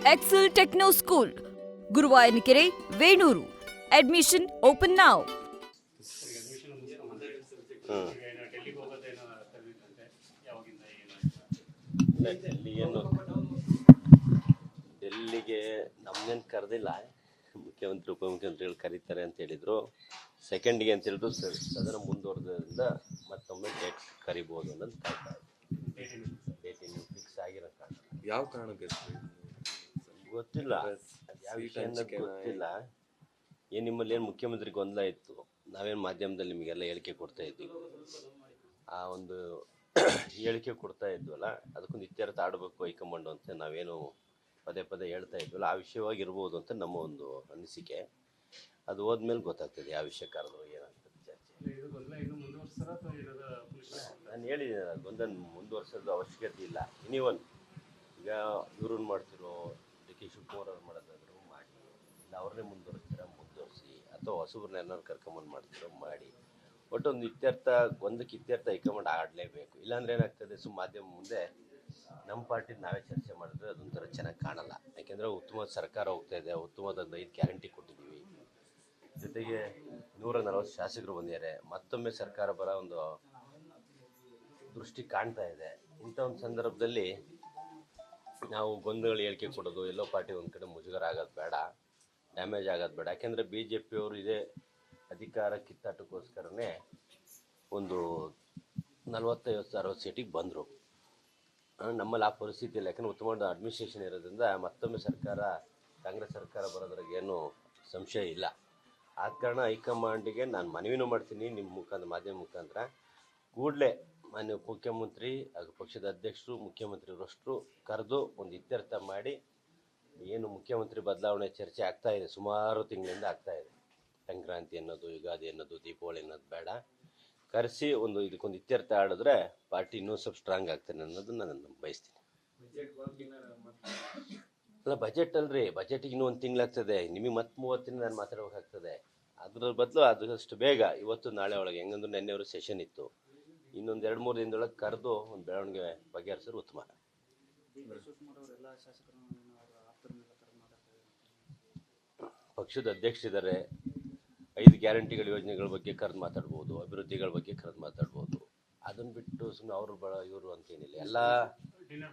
Excel Techno School, Guruvayanikere, Venuru. Admission open now. ಡೆಲ್ಲಿಗೆ ನಮ್ಮನ್ನೇನು ಕರೆದಿಲ್ಲ, ಮುಖ್ಯಮಂತ್ರಿ ಉಪಮುಖ್ಯಮಂತ್ರಿಗಳು ಕರೀತಾರೆ ಅಂತ ಹೇಳಿದ್ರು. ಸೆಕೆಂಡ್ಗೆ ಅಂತ ಹೇಳಿದ್ರು. ಸದನ ಮುಂದುವರೆದ್ರಿಂದ ಮತ್ತೊಮ್ಮೆ ಡೇಟ್ ಕರಿಬೋದು ಅನ್ನೋದು ಕಾಯ್ತಾ ಇದೆ. ಡೇಟ್ ಇನ್ನು ಫಿಕ್ಸ್ ಆಗಿರೋ ಕಾರಣ ಯಾವ ಕಾರಣಕ್ಕೆ ಗೊತ್ತಿಲ್ಲ, ಯಾವ ವಿಷಯ ಗೊತ್ತಿಲ್ಲ. ನಿಮ್ಮಲ್ಲಿ ಏನು ಮುಖ್ಯಮಂತ್ರಿ ಗೊಂದಲ ಇತ್ತು, ನಾವೇನು ಮಾಧ್ಯಮದಲ್ಲಿ ನಿಮಗೆಲ್ಲ ಹೇಳಿಕೆ ಕೊಡ್ತಾ ಇದ್ವಿ. ಆ ಒಂದು ಹೇಳಿಕೆ ಕೊಡ್ತಾ ಇದ್ವಲ್ಲ, ಅದಕ್ಕೊಂದು ಇತ್ಯರ್ಥ ಆಡಬೇಕು ಹೈಕಮಾಂಡ್ ಅಂತ ನಾವೇನು ಪದೇ ಪದೇ ಹೇಳ್ತಾ ಇದ್ವಲ್ಲ, ಆ ವಿಷಯವಾಗಿ ಇರ್ಬೋದು ಅಂತ ನಮ್ಮ ಒಂದು ಅನಿಸಿಕೆ. ಅದು ಹೋದ್ಮೇಲೆ ಗೊತ್ತಾಗ್ತದೆ ಯಾವ ವಿಷಯ ಕರೆದು ಏನಾಗ್ತದೆ ಚರ್ಚೆ. ನಾನು ಹೇಳಿದ್ದೀನಿ, ಗೊಂದಲ ಮುಂದುವರ್ಸೋದು ಅವಶ್ಯಕತೆ ಇಲ್ಲ. ಎನಿವನ್ ಈಗ ಇವ್ರನ್ನ ಮಾಡ್ತಿರೋ ಡಿ ಕೆ ಶಿವಕುಮಾರ್ ಅವ್ರು ಮಾಡೋದಾದ್ರು ಮಾಡಿ, ಇಲ್ಲ ಅವ್ರನ್ನೇ ಮುಂದುವರಿಸಿ, ಅಥವಾ ಹೊಸಬ್ರನ್ನ ಏನಾದ್ರು ಕರ್ಕೊಂಬಂದು ಮಾಡ್ತಿರೋ ಮಾಡಿ. ಒಟ್ಟೊಂದು ಇತ್ಯರ್ಥ, ಒಂದಕ್ಕೆ ಇತ್ಯರ್ಥ ಹೈಕಮಾಂಡ್ ಆಡಲೇಬೇಕು. ಇಲ್ಲಾಂದ್ರೆ ಏನಾಗ್ತದೆ, ಮಾಧ್ಯಮ ಮುಂದೆ ನಮ್ಮ ಪಾರ್ಟಿದು ನಾವೇ ಚರ್ಚೆ ಮಾಡಿದ್ರೆ ಅದೊಂಥರ ಚೆನ್ನಾಗಿ ಕಾಣಲ್ಲ. ಯಾಕೆಂದರೆ ಉತ್ತಮವಾದ ಸರ್ಕಾರ ಹೋಗ್ತಾ ಇದೆ, ಉತ್ತಮವಾದ 5 ಗ್ಯಾರಂಟಿ ಕೊಟ್ಟಿದ್ದೀವಿ, ಜೊತೆಗೆ 140 ಶಾಸಕರು ಬಂದಿದ್ದಾರೆ. ಮತ್ತೊಮ್ಮೆ ಸರ್ಕಾರ ಬರೋ ಒಂದು ದೃಷ್ಟಿ ಕಾಣ್ತಾ ಇದೆ. ಇಂಥ ಒಂದು ಸಂದರ್ಭದಲ್ಲಿ ನಾವು ಗೊಂದಲಗಳು ಹೇಳಿಕೆ ಕೊಡೋದು, ಎಲ್ಲೋ ಪಾರ್ಟಿ ಒಂದು ಕಡೆ ಮುಜುಗರ ಆಗೋದು ಬೇಡ, ಡ್ಯಾಮೇಜ್ ಆಗೋದು ಬೇಡ. ಯಾಕೆಂದರೆ BJP ಅವರು ಇದೇ ಅಧಿಕಾರ ಕಿತ್ತಾಟಕ್ಕೋಸ್ಕರನೇ ಒಂದು 40-50-60 ಸೀಟಿಗೆ ಬಂದರು. ನಮ್ಮಲ್ಲಿ ಆ ಪರಿಸ್ಥಿತಿ ಇಲ್ಲ. ಯಾಕಂದರೆ ಉತ್ತಮವಾದ ಅಡ್ಮಿನಿಸ್ಟ್ರೇಷನ್ ಇರೋದ್ರಿಂದ ಮತ್ತೊಮ್ಮೆ ಸರ್ಕಾರ, ಕಾಂಗ್ರೆಸ್ ಸರ್ಕಾರ ಬರೋದ್ರಾಗ ಏನು ಸಂಶಯ ಇಲ್ಲ. ಆದ ಕಾರಣ ಹೈಕಮಾಂಡಿಗೆ ನಾನು ಮನವಿನೂ ಮಾಡ್ತೀನಿ, ನಿಮ್ಮ ಮುಖಾಂತರ, ಮಾಧ್ಯಮ ಮುಖಾಂತರ, ಕೂಡಲೇ ಮಾನ್ಯ ಮುಖ್ಯಮಂತ್ರಿ ಹಾಗೂ ಪಕ್ಷದ ಅಧ್ಯಕ್ಷರು, ಮುಖ್ಯಮಂತ್ರಿಯವರಷ್ಟು ಕರೆದು ಒಂದು ಇತ್ಯರ್ಥ ಮಾಡಿ, ಏನು ಮುಖ್ಯಮಂತ್ರಿ ಬದಲಾವಣೆ ಚರ್ಚೆ ಆಗ್ತಾ ಇದೆ, ಸುಮಾರು ತಿಂಗಳಿಂದ ಆಗ್ತಾ ಇದೆ. ಸಂಕ್ರಾಂತಿ ಅನ್ನೋದು, ಯುಗಾದಿ ಅನ್ನೋದು, ದೀಪಾವಳಿ ಅನ್ನೋದು ಬೇಡ, ಕರೆಸಿ ಒಂದು ಇದಕ್ಕೊಂದು ಇತ್ಯರ್ಥ ಆಡಿದ್ರೆ ಪಾರ್ಟಿ ಇನ್ನೂ ಸ್ವಲ್ಪ ಸ್ಟ್ರಾಂಗ್ ಆಗ್ತಾನೆ ಅನ್ನೋದನ್ನ ನಾನು ಬಯಸ್ತೀನಿ. ಅಲ್ಲ, ಬಜೆಟ್ ಅಲ್ರಿ, ಬಜೆಟಿಗೆ ಇನ್ನೂ 1 ತಿಂಗಳಾಗ್ತದೆ. ನಿಮಗೆ ಮತ್ತೆ 30 ದಿನ ನಾನು ಮಾತಾಡಬೇಕಾಗ್ತದೆ. ಅದ್ರ ಬದಲು ಅದಷ್ಟು ಬೇಗ ಇವತ್ತು ನಾಳೆ ಒಳಗೆ, ಹೆಂಗಂದ್ರೆ ನೆನ್ನೆಯವರು ಸೆಷನ್ ಇತ್ತು, ಇನ್ನೊಂದು 2-3 ದಿನದೊಳಗೆ ಕರೆದು ಒಂದು ಬೆಳವಣಿಗೆ ಬಗೆಹರಿಸಿದ್ರೆ ಉತ್ತಮ. ಪಕ್ಷದ ಅಧ್ಯಕ್ಷರಿದ್ದಾರೆ, 5 ಗ್ಯಾರಂಟಿಗಳ ಯೋಜನೆಗಳ ಬಗ್ಗೆ ಕರೆದು ಮಾತಾಡ್ಬೋದು, ಅಭಿವೃದ್ಧಿಗಳ ಬಗ್ಗೆ ಕರೆದು ಮಾತಾಡ್ಬೋದು. ಅದನ್ನು ಬಿಟ್ಟು ಸುಮ್ಮನೆ ಅವರು ಇವರು ಅಂತೇನಿಲ್ಲ. ಎಲ್ಲ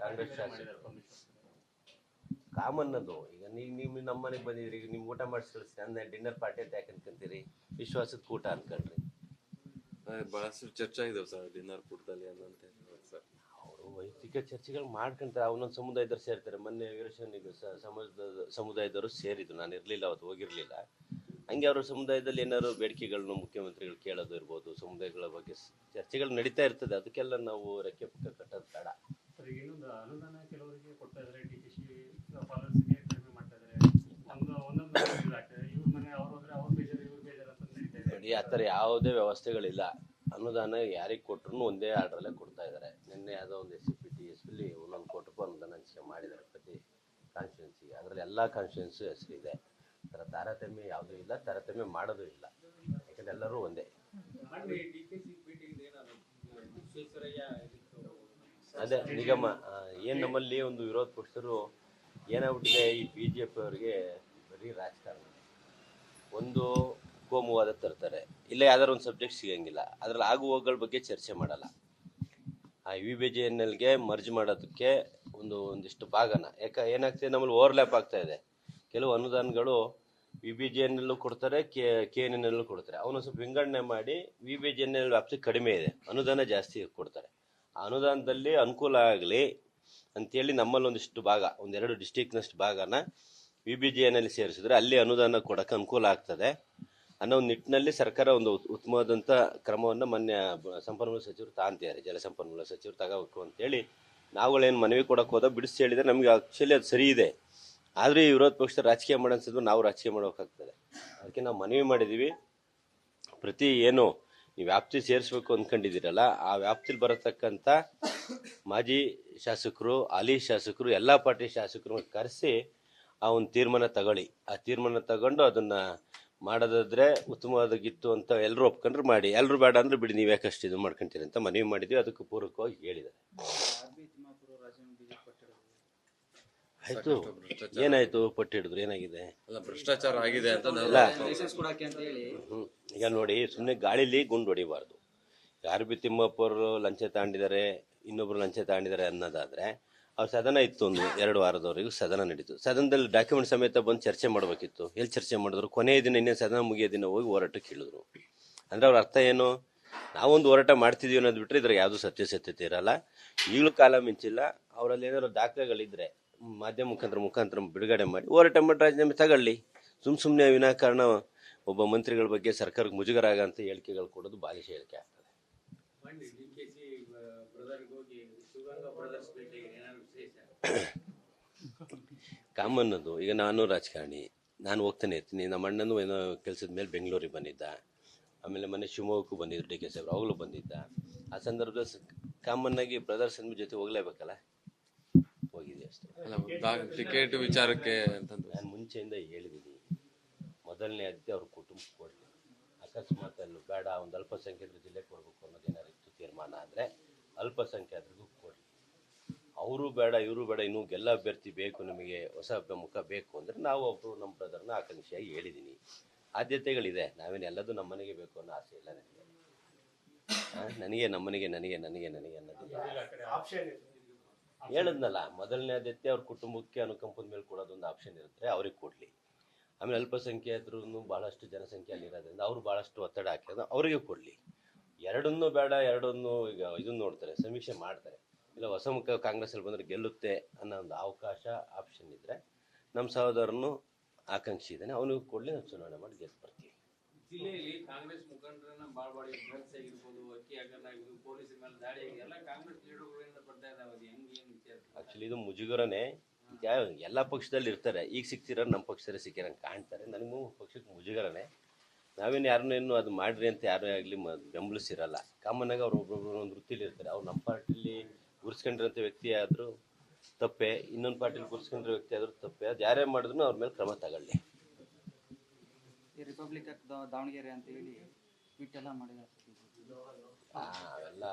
ಕಾಂಗ್ರೆಸ್ ಶಾಸಕರು ಕಾಮನ್ ಅದು. ಈಗ ನೀವು ನಮ್ಮ ಮನೆಗೆ ಬಂದಿದ್ರಿ, ಈಗ ನಿಮ್ಗೆ ಊಟ ಮಾಡಿಸಿ ಕಳಿಸ್ತೀನಿ, ಅಂದರೆ ಡಿನ್ನರ್ ಪಾರ್ಟಿ ಅಂತ ಯಾಕೆ ಅನ್ಕೊಂತೀರಿ? ವಿಶ್ವಾಸದ ಕೂಟ ಅನ್ಕೊಂಡ್ರಿ. ಬಹಳಷ್ಟು ಚರ್ಚೆ ಆಗಿದಾವೆ ಸರ್ ಡಿನ್ನರ್ ಕೂಟದಲ್ಲಿ ಅನ್ನಂತ ಸರ್. ಅವರು ವೈಯಕ್ತಿಕ ಚರ್ಚೆಗಳು ಮಾಡ್ಕೊಂತಾರೆ, ಅವನೊಂದು ಸಮುದಾಯದವ್ರು ಸೇರ್ತಾರೆ. ಮೊನ್ನೆ ವೀರಶೈನಿಕ ಸಮುದಾಯದವರು ಸೇರಿದ್ರು, ನಾನು ಇರಲಿಲ್ಲ, ಅವತ್ತು ಹೋಗಿರಲಿಲ್ಲ. ಹಂಗೆ ಅವ್ರ ಸಮುದಾಯದಲ್ಲಿ ಏನಾದ್ರು ಬೇಡಿಕೆಗಳನ್ನು ಮುಖ್ಯಮಂತ್ರಿಗಳು ಕೇಳೋದು ಇರ್ಬೋದು, ಸಮುದಾಯಗಳ ಬಗ್ಗೆ ಚರ್ಚೆಗಳು ನಡೀತಾ ಇರ್ತದೆ. ಅದಕ್ಕೆಲ್ಲ ನಾವು ರೆಕ್ಕೆ ಪಕ್ಕ ಕಟ್ಟೋದು ಬೇಡ. ಅನುದಾನ ಕೆಲವರಿಗೆ ಕೊಡ್ತಾ ಇದ್ದಾರೆ, DKಶಿ ಫಾಲೋವರ್ಸ್ಗೆ ಕಡಿಮೆ ಮಾಡ್ತಾ ಇದ್ದಾರೆ, ಒಂದೊಂದು ಆಗ್ತದೆ. ಇವ್ರ ಮನೆ ಅವ್ರು ಹೋದ್ರೆ ಅವ್ರ ಬೇಜಾರು, ಇವ್ರ ಬೇಜಾರು ಅಂತ ನಡೀತಾ ಇದೆ. ನೋಡಿ, ಆ ಥರ ಯಾವುದೇ ವ್ಯವಸ್ಥೆಗಳಿಲ್ಲ. ಅನುದಾನ ಯಾರಿಗೆ ಕೊಟ್ಟರು ಒಂದೇ ಆರ್ಡ್ರಲ್ಲೇ ಕೊಡ್ತಾ ಇದ್ದಾರೆ. ನಿನ್ನೆ ಯಾವುದೋ ಒಂದು SCPTSಲಿ 1 ಕೋಟಿ ರೂಪಾಯಿ ಅನುದಾನ ಹಂಚಿಕೆ ಮಾಡಿದ್ದಾರೆ ಪ್ರತಿ ಕಾನ್ಸ್ಟಿಟ್ಯೂನ್ಸಿಗೆ. ಅದರಲ್ಲಿ ಎಲ್ಲ ಕಾನ್ಸ್ಟಿಟ್ಯೂನ್ಸಿ ಹೆಸರಿದೆ. ಥರ ತಾರತಮ್ಯ ಯಾವುದೂ ಇಲ್ಲ, ತಾರತಮ್ಯ ಮಾಡೋದು ಇಲ್ಲ. ಯಾಕಂದ್ರೆ ಎಲ್ಲರೂ ಒಂದೇ. ಅದೇ ನಿಗಮ ಏನು, ನಮ್ಮಲ್ಲಿ ಒಂದು ವಿರೋಧ ಪಕ್ಷರು ಏನಾಗ್ಬಿಟ್ಟಿದೆ, ಈ BJP ಅವರಿಗೆ ಬರೀ ರಾಜಕಾರಣ. ಒಂದು ಕೋಮುವಾದ ತರ್ತಾರೆ, ಇಲ್ಲ ಯಾವ್ದಾರು ಒಂದು ಸಬ್ಜೆಕ್ಟ್ ಸಿಗಂಗಿಲ್ಲ, ಅದ್ರಲ್ಲಿ ಆಗು ಹೋಗೋಗಳ ಬಗ್ಗೆ ಚರ್ಚೆ ಮಾಡಲ್ಲ. ಆ UBJNLಗೆ ಮರ್ಜ್ ಮಾಡೋದಕ್ಕೆ ಒಂದಿಷ್ಟು ಭಾಗನ, ಏನಾಗ್ತದೆ, ನಮ್ಮಲ್ಲಿ ಓವರ್ಲ್ಯಾಪ್ ಆಗ್ತಾ ಇದೆ. ಕೆಲವು ಅನುದಾನಗಳು UBJNLಲ್ಲೂ ಕೊಡ್ತಾರೆ, KNNಲ್ಲೂ ಕೊಡ್ತಾರೆ. ಅವನು ಸ್ವಲ್ಪ ವಿಂಗಡಣೆ ಮಾಡಿ UBJNL ವ್ಯಾಪ್ತಿ ಕಡಿಮೆ ಇದೆ, ಅನುದಾನ ಜಾಸ್ತಿ ಕೊಡ್ತಾರೆ. ಆ ಅನುದಾನದಲ್ಲಿ ಅನುಕೂಲ ಆಗಲಿ ಅಂತೇಳಿ ನಮ್ಮಲ್ಲಿ ಒಂದಿಷ್ಟು ಭಾಗ, 1-2 ಡಿಸ್ಟಿಕ್ನಷ್ಟು ಭಾಗನ UBJNL ಸೇರಿಸಿದ್ರೆ ಅಲ್ಲಿ ಅನುದಾನ ಕೊಡೋಕೆ ಅನುಕೂಲ ಆಗ್ತದೆ ಅನ್ನೋ ಒಂದು ನಿಟ್ಟಿನಲ್ಲಿ ಸರ್ಕಾರ ಒಂದು ಉತ್ತಮವಾದಂಥ ಕ್ರಮವನ್ನು ಮೊನ್ನೆ ಸಂಪನ್ಮೂಲ ಸಚಿವರು ತಗೊಂತಿದ್ದಾರೆ. ಜಲಸಂಪನ್ಮೂಲ ಸಚಿವರು ತಗೋಬೇಕು ಅಂತೇಳಿ ನಾವುಗಳೇನು ಮನವಿ ಕೊಡೋಕೆ ಹೋದ ಬಿಡಿಸಿ ಹೇಳಿದರೆ ನಮಗೆ ಆ್ಯಕ್ಚುಲಿ ಅದು ಸರಿ ಇದೆ. ಆದರೆ ಈ ವಿರೋಧ ಪಕ್ಷ ರಾಜಕೀಯ ಮಾಡೋನ್ಸಿದ್ರು ನಾವು ರಾಜಕೀಯ ಮಾಡೋಕ್ಕಾಗ್ತದೆ. ಅದಕ್ಕೆ ನಾವು ಮನವಿ ಮಾಡಿದ್ದೀವಿ, ಪ್ರತಿ ಏನು ನೀವು ವ್ಯಾಪ್ತಿ ಸೇರಿಸ್ಬೇಕು ಅಂದ್ಕೊಂಡಿದ್ದೀರಲ್ಲ, ಆ ವ್ಯಾಪ್ತಿಲಿ ಬರತಕ್ಕಂಥ ಮಾಜಿ ಶಾಸಕರು, ಹಾಲಿ ಶಾಸಕರು, ಎಲ್ಲ ಪಾರ್ಟಿ ಶಾಸಕರು ಕರೆಸಿ ಆ ಒಂದು ತೀರ್ಮಾನ ತಗೊಳ್ಳಿ. ಆ ತೀರ್ಮಾನ ತಗೊಂಡು ಅದನ್ನು ಮಾಡೋದಾದ್ರೆ ಉತ್ತಮವಾದಾಗಿತ್ತು ಅಂತ ಎಲ್ಲರೂ ಒಪ್ಕೊಂಡ್ರೆ ಮಾಡಿ, ಎಲ್ಲರೂ ಬೇಡ ಅಂದ್ರೆ ಬಿಡಿ, ನೀವೇ ಕಷ್ಟ ಇದು ಮಾಡ್ಕೊಂತೀರಿ ಅಂತ ಮನವಿ ಮಾಡಿದ್ವಿ. ಅದಕ್ಕೆ ಪೂರಕವಾಗಿ ಹೇಳಿದ್ದಾರೆ. ಆಯಿತು, ಏನಾಯಿತು? ಪಟ್ಟು ಹಿಡಿದ್ರು ಏನಾಗಿದೆ? ಅಲ್ಲ ಭ್ರಷ್ಟಾಚಾರ ಆಗಿದೆ ಅಂತ ಇಲ್ಲ. ಈಗ ನೋಡಿ, ಸುಮ್ಮನೆ ಗಾಳಿಲಿ ಗುಂಡು ಹೊಡಿಬಾರ್ದು. ಆರ್ ಬಿ ತಿಮ್ಮಪ್ಪ ಅವರು ಲಂಚ ತಗೊಂಡಿದ್ದಾರೆ, ಇನ್ನೊಬ್ರು ಲಂಚ ತಗೊಂಡಿದ್ದಾರೆ ಅನ್ನೋದಾದ್ರೆ ಅವ್ರ ಸದನ ಇತ್ತು, ಒಂದು 2 ವಾರದವರೆಗೂ ಸದನ ನಡೀತು. ಸದನದಲ್ಲಿ ಡಾಕ್ಯುಮೆಂಟ್ ಸಮೇತ ಬಂದು ಚರ್ಚೆ ಮಾಡಬೇಕಿತ್ತು. ಎಲ್ಲಿ ಚರ್ಚೆ ಮಾಡಿದ್ರು? ಕೊನೆಯ ದಿನ ಇನ್ನೇನು ಸದನ ಮುಗಿಯೋ ದಿನ ಹೋಗಿ ಹೋರಾಟಕ್ಕೆ ಇಳಿದ್ರು. ಅಂದ್ರೆ ಅವ್ರ ಅರ್ಥ ಏನು? ನಾವೊಂದು ಹೋರಾಟ ಮಾಡ್ತಿದೀವಿ ಅನ್ನೋದು ಬಿಟ್ಟರೆ ಇದ್ರಾಗ ಯಾವುದು ಸತ್ಯಾಸತ್ಯತೆ ಇರಲ್ಲ. ಈಗಲೂ ಕಾಲ ಮಿಂಚಿಲ್ಲ. ಅವರಲ್ಲಿ ಏನಾದ್ರು ದಾಖಲೆಗಳಿದ್ರೆ ಮಾಧ್ಯಮ ಮುಖಾಂತರ ಬಿಡುಗಡೆ ಮಾಡಿ ಹೋರಾಟ ಮಾಡಿ ರಾಜೀನಾಮೆ ತಗೊಳ್ಳಿ. ಸುಮ್ಮನೆ ವಿನಾಕಾರಣ ಒಬ್ಬ ಮಂತ್ರಿಗಳ ಬಗ್ಗೆ ಸರ್ಕಾರಕ್ಕೆ ಮುಜುಗರ ಆಗಂತ ಹೇಳಿಕೆಗಳು ಕೊಡೋದು ಬಾಲಿಶ ಹೇಳಿಕೆ ಆಗ್ತದೆ. ಕಾಮನ್ ಅದು. ಈಗ ನಾನು ರಾಜಕಾರಣಿ, ನಾನು ಹೋಗ್ತಾನೆ ಇರ್ತೀನಿ. ನಮ್ಮ ಅಣ್ಣನೂ ಏನೋ ಕೆಲಸದ ಮೇಲೆ ಬೆಂಗಳೂರಿಗೆ ಬಂದಿದ್ದ, ಆಮೇಲೆ ಮೊನ್ನೆ ಶಿವಮೊಗ್ಗಕ್ಕೂ ಬಂದಿದ್ರು ಡಿ ಕೆ ಸಾಹೇಬ್ರು, ಅವಾಗಲೂ ಬಂದಿದ್ದ. ಆ ಸಂದರ್ಭದಲ್ಲಿ ಕಾಮನ್ ಆಗಿ ಬ್ರದರ್ಸ್ ಜೊತೆ ಹೋಗ್ಲೇಬೇಕಲ್ಲ, ಹೋಗಿದೆ ಅಷ್ಟೇ. ಟಿಕೆಟ್ ವಿಚಾರಕ್ಕೆ ಅಂತಂದು ನಾನು ಮುಂಚೆಯಿಂದ ಹೇಳಿದ್ದೀನಿ, ಮೊದಲನೇ ಆದ್ಯತೆ ಅವ್ರ ಕುಟುಂಬಕ್ಕೆ ಕೊಡಲಿ. ಅಕಸ್ಮಾತ್ ಅಲ್ಲೂ ಬೇಡ, ಒಂದು ಅಲ್ಪಸಂಖ್ಯಾತರ ಜಿಲ್ಲೆಗೆ ಕೊಡಬೇಕು ಅನ್ನೋದೇನಾರು ಇತ್ತು ತೀರ್ಮಾನ ಆದರೆ ಅಲ್ಪಸಂಖ್ಯಾತರಿಗೂ ಕೊಡಲಿ. ಅವರು ಬೇಡ, ಇವರು ಬೇಡ, ಇನ್ನೂ ಗೆಲ್ಲ ಅಭ್ಯರ್ಥಿ ಬೇಕು, ನಿಮಗೆ ಹೊಸ ಮುಖ ಬೇಕು ಅಂದರೆ ನಾವು ಒಬ್ಬರು ನಮ್ಮ ಬ್ರದರ್ನ ಆಕಾಂಕ್ಷಿಯಾಗಿ ಹೇಳಿದ್ದೀನಿ. ಆದ್ಯತೆಗಳಿದೆ. ನಾವೇನೆಲ್ಲದು ನಮ್ಮ ಮನೆಗೆ ಬೇಕು ಅನ್ನೋ ಆಸೆ ಇಲ್ಲ ನನಗೆ. ನಮ್ಮನೆಗೆ ನನಗೆ ಅನ್ನೋದಿಲ್ಲ. ಹೇಳಿದ್ನಲ್ಲ, ಮೊದಲನೇ ಆದ್ಯತೆ ಅವ್ರ ಕುಟುಂಬಕ್ಕೆ ಅನುಕಂಪದ ಮೇಲೆ ಕೊಡೋದೊಂದು ಆಪ್ಷನ್ ಇರುತ್ತೆ, ಅವ್ರಿಗೆ ಕೊಡಲಿ. ಆಮೇಲೆ ಅಲ್ಪಸಂಖ್ಯಾತರು ಭಾಳಷ್ಟು ಜನಸಂಖ್ಯೆಯಲ್ಲಿ ಇರೋದ್ರಿಂದ ಅವರು ಭಾಳಷ್ಟು ಒತ್ತಡ ಹಾಕಿರೋದು ಅವರಿಗೆ ಕೊಡಲಿ. ಎರಡನ್ನೂ ಬೇಡ, ಎರಡನ್ನೂ ಈಗ ಇದನ್ನು ನೋಡ್ತಾರೆ, ಸಮೀಕ್ಷೆ ಮಾಡ್ತಾರೆ. ಇಲ್ಲ ಹೊಸ ಮುಖ ಕಾಂಗ್ರೆಸ್ಸಲ್ಲಿ ಬಂದರೆ ಗೆಲ್ಲುತ್ತೆ ಅನ್ನೋ ಒಂದು ಅವಕಾಶ ಆಪ್ಷನ್ ಇದ್ದರೆ ನಮ್ಮ ಸಹೋದರನು ಆಕಾಂಕ್ಷಿ ಇದ್ದಾನೆ, ಅವನಿಗೆ ಕೊಡಲಿ, ನಾವು ಚುನಾವಣೆ ಮಾಡಿ ಗೆದ್ದು ಬರ್ತೀವಿ. ಜಿಲ್ಲೆಯಲ್ಲಿ ಕಾಂಗ್ರೆಸ್ ಮುಖಂಡರನ್ನ ಬಾಳ್ವಾಡಿ ಡ್ರಗ್ಸ್ ಆಗಿರ್ಬೋದು, ಅಕ್ಕಿ ಹಗರಣ ಆಗಿರ್ಬೋದು, ಪೊಲೀಸರ ಮೇಲೆ ದಾಳಿ ಆಗಿ ಎಲ್ಲ ಕಾಂಗ್ರೆಸ್ ಲೀಡರ್ಗಳಿಂದ ಬರ್ತಾ ಇದಾವೆ. ಹೆಂಗೆ ಏನು ವಿಚಾರ? ಆ್ಯಕ್ಚುಲಿ ಇದು ಮುಜುಗರನೇ. ಎಲ್ಲ ಪಕ್ಷದಲ್ಲಿ ಇರ್ತಾರೆ, ಈಗ ಸಿಗ್ತಿರೋ ನಮ್ಮ ಪಕ್ಷದಲ್ಲಿ ಸಿಕ್ಕಿರಂಗೆ ಕಾಣ್ತಾರೆ. ನನಗೂ ಪಕ್ಷಕ್ಕೆ ಮುಜುಗರನೇ. ನಾವೇನು ಯಾರನ್ನೇನು ಅದು ಮಾಡಿರಿ ಅಂತ ಯಾರೇ ಆಗಲಿ ಬೆಂಬಲಿಸಿರಲ್ಲ. ಕಾಮನ್ನಾಗಿ ಅವ್ರು ಒಬ್ಬೊಬ್ಬರು ಒಂದು ವೃತ್ತಿಲಿ ಇರ್ತಾರೆ. ಅವ್ರು ನಮ್ಮ ಪಾರ್ಟಿಲಿ ಗುರ್ಸ್ಕೊಂಡಿರೋಂಥ ವ್ಯಕ್ತಿ ಆದರೂ ತಪ್ಪೇ, ಇನ್ನೊಂದು ಪಾರ್ಟಿಲಿ ಗುರ್ಸ್ಕೊಂಡಿರೋ ವ್ಯಕ್ತಿ ಆದರೂ ತಪ್ಪೇ. ಅದು ಯಾರೇ ಮಾಡಿದ್ರು ಅವ್ರ ಮೇಲೆ ಕ್ರಮ ತಗೊಳ್ಳಿ. ರಿಪಬ್ಲಿಕ್ ದಾವಣಗೆರೆ ಅಂತ ಹೇಳಿ ಟ್ವೀಟ್ ಎಲ್ಲ ಮಾಡಿದ್ದಾರೆ. ಅವೆಲ್ಲ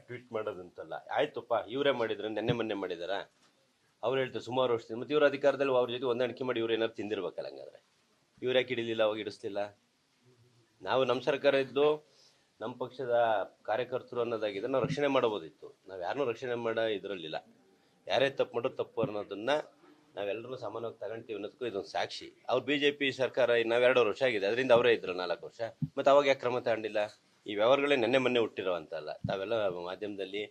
ಟ್ವೀಟ್ ಮಾಡೋದಂತಲ್ಲ. ಆಯ್ತಪ್ಪ, ಇವರೇ ಮಾಡಿದ್ರೆ ಮೊನ್ನೆ ಮಾಡಿದಾರ? ಅವ್ರು ಹೇಳ್ತಾರೆ ಸುಮಾರು ವರ್ಷದಿಂದ. ಮತ್ತು ಇವ್ರ ಅಧಿಕಾರದಲ್ಲಿ ಅವ್ರ ಜೊತೆ ಹೊಂದಾಣಿಕೆ ಮಾಡಿ ಇವ್ರು ಏನಾದ್ರು ತಿಂದಿರ್ಬೇಕಲ್ಲ. ಹಂಗಾದ್ರೆ ಇವ್ರು ಯಾಕೆ ಹಿಡಿಲಿಲ್ಲ, ಅವಾಗ ಹಿಡಿಸ್ಲಿಲ್ಲ? ನಾವು ನಮ್ಮ ಸರ್ಕಾರ ಇದ್ದು ನಮ್ಮ ಪಕ್ಷದ ಕಾರ್ಯಕರ್ತರು ಅನ್ನೋದಾಗಿದೆ, ನಾವು ರಕ್ಷಣೆ ಮಾಡ್ಬೋದಿತ್ತು. ನಾವು ಯಾರನ್ನೂ ರಕ್ಷಣೆ ಮಾಡೋ ಇದರಲ್ಲಿಲ್ಲ. ಯಾರೇ ತಪ್ಪು ಮಾಡೋದು ತಪ್ಪು ಅನ್ನೋದನ್ನು ನಾವೆಲ್ಲರೂ ಸಮಾನವಾಗಿ ತಗೊಂತೀವಿ ಅನ್ನೋದಕ್ಕೂ ಇದೊಂದು ಸಾಕ್ಷಿ. ಅವ್ರು BJP ಸರ್ಕಾರ ನಾವು 2 ವರ್ಷ ಆಗಿದೆ, ಅದರಿಂದ ಅವರೇ ಇದ್ರು 4 ವರ್ಷ. ಮತ್ತು ಅವಾಗ ಯಾಕೆ ಕ್ರಮ ತಗೊಂಡಿಲ್ಲ? ಈ ವ್ಯವಹಾರಗಳೇ ಮೊನ್ನೆ ಹುಟ್ಟಿರೋ ಅಂತಲ್ಲ. ತಾವೆಲ್ಲ ಮಾಧ್ಯಮದಲ್ಲಿ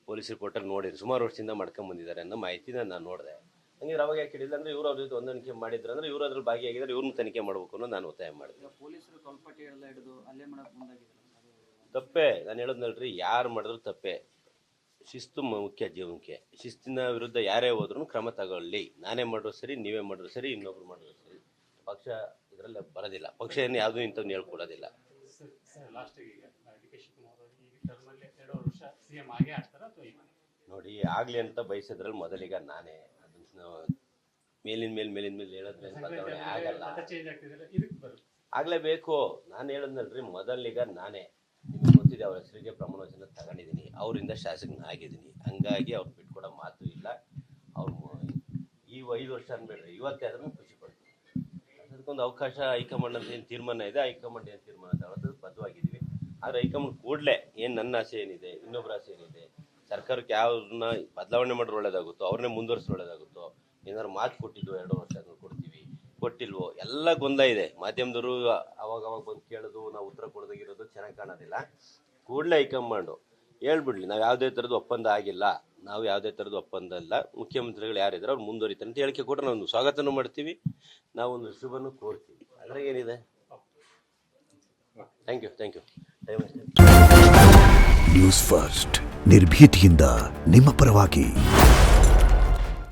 ಪೊಲೀಸ್ ರಿಪೋರ್ಟರ್ ನೋಡಿರಿ, ಸುಮಾರು ವರ್ಷದಿಂದ ಮಾಡ್ಕೊಂಬಂದಿದ್ದಾರೆ ಅನ್ನೋ ಮಾಹಿತಿನ ನಾನು ನೋಡಿದೆ. ಹಂಗೆ ಅವಾಗ ಯಾಕೆ ಹಿಡಿಲ್ಲ ಅಂದರೆ ಇವರು ಅವ್ರ ಜೊತೆ ಹೊಂದಾಣಿಕೆ ಮಾಡಿದ್ರು ಅಂದರೆ ಇವರು ಅದ್ರಲ್ಲಿ ಭಾಗಿಯಾಗಿದ್ದಾರೆ, ಇವ್ರನ್ನ ತನಿಖೆ ಮಾಡಬೇಕು ಅನ್ನೋ ನಾನು ಒತ್ತಾಯ ಮಾಡಿದೆ. ಪೊಲೀಸರು ತೊಲ್ಪಟ್ಟಿ ಎಲ್ಲ ಹಿಡಿದು ಅಲ್ಲೇ ಮಾಡಕ್ಕೆ ಮುಂದಾಗಿದ್ದಾರೆ. ತಪ್ಪೇ. ನಾನು ಹೇಳೋದ್ನಲ್ರಿ, ಯಾರು ಮಾಡಿದ್ರು ತಪ್ಪೇ. ಶಿಸ್ತು ಮುಖ್ಯ ಜೀವನಕ್ಕೆ. ಶಿಸ್ತಿನ ವಿರುದ್ಧ ಯಾರೇ ಹೋದ್ರೂ ಕ್ರಮ ತಗೊಳ್ಳಿ. ನಾನೇ ಮಾಡಿದ್ರು ಸರಿ, ನೀವೇ ಮಾಡಿದ್ರು ಸರಿ, ಇನ್ನೊಬ್ರು ಮಾಡಿದ್ರು ಸರಿ. ಪಕ್ಷ ಇದರಲ್ಲಿ ಬರೋದಿಲ್ಲ. ಪಕ್ಷ ಏನು ಯಾವುದೂ ಇಂಥವ್ನು ಹೇಳ್ಕೊಡೋದಿಲ್ಲ. ಲಾಸ್ಟಿಗೆ ಈಗ ಡಿ ಕೆ ಶಿವಕುಮಾರ್ ಈ ಟರ್ಮಲ್ಲಿ 2 ವರ್ಷ CM ಆಗೇ ಆಗ್ತಾರಾ ಅಥವಾ ಈಗ? ನೋಡಿ, ಆಗಲಿ ಅಂತ ಬಯಸಿದ್ರಲ್ಲಿ ಮೊದಲಿಗ ನಾನೇ. ಅದನ್ನು ಮೇಲಿನ ಮೇಲೆ ಹೇಳೋದ್ರಿಂದ ಬದಲಾವಣೆ ಆಗಲ್ಲ. ಚೇಂಜ್ ಆಗ್ತಿದ್ರೆ ಇದಕ್ಕೆ ಬರುತ್ತೆ. ಆಗಲೇಬೇಕು. ನಾನು ಹೇಳೋದ್ನಲ್ರಿ, ಮೊದಲಿಗ ನಾನೇ. ನಿಮಗೆ ಗೊತ್ತಿದೆ, ಅವ್ರ ಹೆಸರಿಗೆ ಪ್ರಮಾಣ ವಚನ ತಗೊಂಡಿದ್ದೀನಿ, ಅವರಿಂದ ಶಾಸಕನಾಗಿದ್ದೀನಿ. ಹಂಗಾಗಿ ಅವ್ರು ಬಿಟ್ಕೊಡೋ ಮಾತು ಇಲ್ಲ. ಅವ್ರು ಈ 5 ವರ್ಷ ಅನ್ಬೇಡ್ರಿ, ಇವತ್ತೇ ಆದ್ರೂ ಖುಷಿ ಪಡ್ತೀನಿ. ಅದಕ್ಕೊಂದು ಅವಕಾಶ ಹೈಕಮಾಂಡ್ ಅಂತ ಏನು ತೀರ್ಮಾನ ಇದೆ, ಹೈಕಮಾಂಡ್ ಏನು ತೀರ್ಮಾನ ತಗೊಳ್ಳೋದು ಬದ್ಧವಾಗಿದ್ದೀವಿ. ಆದರೆ ಹೈಕಮಾಂಡ್ ಕೂಡಲೇ ಏನು ನನ್ನ ಆಸೆ ಏನಿದೆ, ಇನ್ನೊಬ್ಬರ ಆಸೆ ಏನಿದೆ, ಸರ್ಕಾರಕ್ಕೆ ಯಾವ್ದನ್ನ ಬದಲಾವಣೆ ಮಾಡಿದ್ರೆ ಒಳ್ಳೇದಾಗುತ್ತೋ ಅವ್ರನ್ನೇ ಮುಂದುವರಿಸಿ ಒಳ್ಳೇದಾಗುತ್ತೋ, ಏನಾದ್ರು ಮಾತು ಕೊಟ್ಟಿದ್ದು 2 ವರ್ಷ ಕೊಡ್ತೀವಿ, ಕೊಟ್ಟಿಲ್ವೋ, ಎಲ್ಲ ಗೊಂದಲ ಇದೆ. ಮಾಧ್ಯಮದವರು ಅವಾಗ ಬಂದು ಕೇಳೋದು, ನಾವು ಉತ್ತರ ಕೊಡೋದಾಗಿರೋದು ಚೆನ್ನಾಗಿ ಕಾಣೋದಿಲ್ಲ. ಕೂಡಲೇ ಹೈಕಮಾಂಡು ಹೇಳ್ಬಿಡ್ಲಿ, ನಾವು ಯಾವುದೇ ಥರದ್ದು ಒಪ್ಪಂದ ಆಗಿಲ್ಲ, ನಾವು ಯಾವುದೇ ಥರದ್ದು ಒಪ್ಪಂದ ಇಲ್ಲ, ಮುಖ್ಯಮಂತ್ರಿಗಳು ಯಾರಿದ್ದಾರೆ ಅವ್ರು ಮುಂದುವರಿತಾರೆ ಅಂತ ಹೇಳಿಕೆ ಕೊಟ್ಟರೆ ನಾವು ಸ್ವಾಗತನೂ ಮಾಡ್ತೀವಿ, ನಾವೊಂದು ಶುಭನೂ ಕೋರ್ತೀವಿ. ಅದ್ರಾಗ ಏನಿದೆ? Thank you. ನ್ಯೂಸ್ ಫಸ್ಟ್, ನಿರ್ಭೀತಿಯಿಂದ ನಿಮ್ಮ ಪರವಾಗಿ.